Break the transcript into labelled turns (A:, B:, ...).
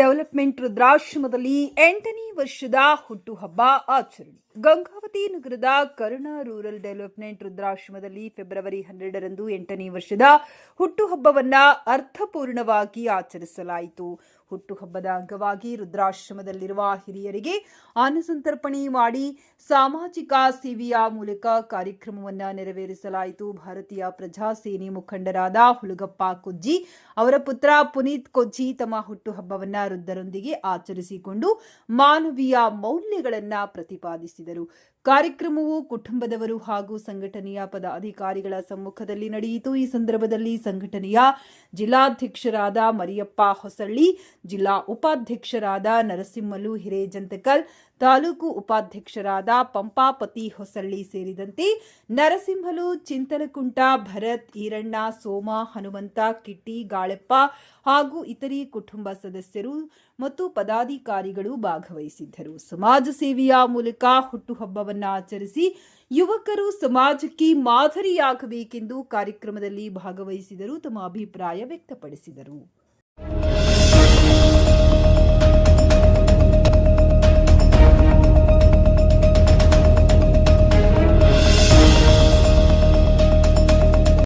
A: Development ರುದ್ರಾಶ್ರಮದಲ್ಲಿ 8ನೇ ವರ್ಷದ ಹುಟ್ಟುಹಬ್ಬ ಆಚರಣೆ. ಗಂಗಾವತಿ ನಗರದ ಕರುಣಾ ರೂರಲ್ ಡೆವಲಪ್ಮೆಂಟ್ ರುದ್ರಾಶ್ರಮದಲ್ಲಿ ಫೆಬ್ರವರಿ 12ರಂದು 8ನೇ ವರ್ಷದ ಹುಟ್ಟುಹಬ್ಬವನ್ನು ಅರ್ಥಪೂರ್ಣವಾಗಿ ಆಚರಿಸಲಾಯಿತು. ಹುಟ್ಟುಹಬ್ಬದ ಅಂಗವಾಗಿ ರುದ್ರಾಶ್ರಮದಲ್ಲಿರುವ ಹಿರಿಯರಿಗೆ ಅನ್ನಸಂತರ್ಪಣೆ ಮಾಡಿ ಸಾಮಾಜಿಕ ಸೇವೆಯ ಮೂಲಕ ಕಾರ್ಯಕ್ರಮವನ್ನು ನೆರವೇರಿಸಲಾಯಿತು. ಭಾರತೀಯ ಪ್ರಜಾ ಸೇನೆ ಮುಖಂಡರಾದ ಹುಲಗಪ್ಪ ಕೊಜ್ಜಿ ಅವರ ಪುತ್ರ ಪುನೀತ್ ಕೊಜ್ಜಿ ತಮ್ಮ ಹುಟ್ಟುಹಬ್ಬವನ್ನು ವೃದ್ಧರೊಂದಿಗೆ ಆಚರಿಸಿಕೊಂಡು ಮಾನವೀಯ ಮೌಲ್ಯಗಳನ್ನು ಪ್ರತಿಪಾದಿಸಿದರು. ಕಾರ್ಯಕ್ರಮವು ಕುಟುಂಬದವರು ಹಾಗೂ ಸಂಘಟನೆಯ ಪದಾಧಿಕಾರಿಗಳ ಸಮ್ಮುಖದಲ್ಲಿ ನಡೆಯಿತು. ಈ ಸಂದರ್ಭದಲ್ಲಿ ಸಂಘಟನೆಯ ಜಿಲ್ಲಾಧ್ಯಕ್ಷರಾದ ಮರಿಯಪ್ಪ ಹೊಸಳ್ಳಿ, ಜಿಲ್ಲಾ ಉಪಾಧ್ಯಕ್ಷರಾದ ನರಸಿಂಹಲು ಹಿರೇಜಂತಕಲ್, ತಾಲೂಕು ಉಪಾಧ್ಯಕ್ಷರಾದ ಪಂಪಾಪತಿ ಹೊಸಳ್ಳಿ ಸೇರಿದಂತೆ ನರಸಿಂಹಲು, ಚಿಂತಲಕುಂಟ, ಭರತ್, ಈರಣ್ಣ, ಸೋಮ, ಹನುಮಂತ, ಕಿಟ್ಟಿ, ಗಾಳೆಪ್ಪ ಹಾಗೂ ಇತರೆ ಕುಟುಂಬ ಸದಸ್ಯರು ಮತ್ತು ಪದಾಧಿಕಾರಿಗಳು ಭಾಗವಹಿಸಿದ್ದರು. ಸಮಾಜ ಸೇವೆಯ ಮೂಲಕ ಹುಟ್ಟುಹಬ್ಬವನ್ನು ಆಚರಿಸಿ ಯುವಕರು ಸಮಾಜಕ್ಕೆ ಮಾದರಿಯಾಗಬೇಕೆಂದು ಕಾರ್ಯಕ್ರಮದಲ್ಲಿ ಭಾಗವಹಿಸಿದರು. ತಮ್ಮ ಅಭಿಪ್ರಾಯ ವ್ಯಕ್ತಪಡಿಸಿದರು.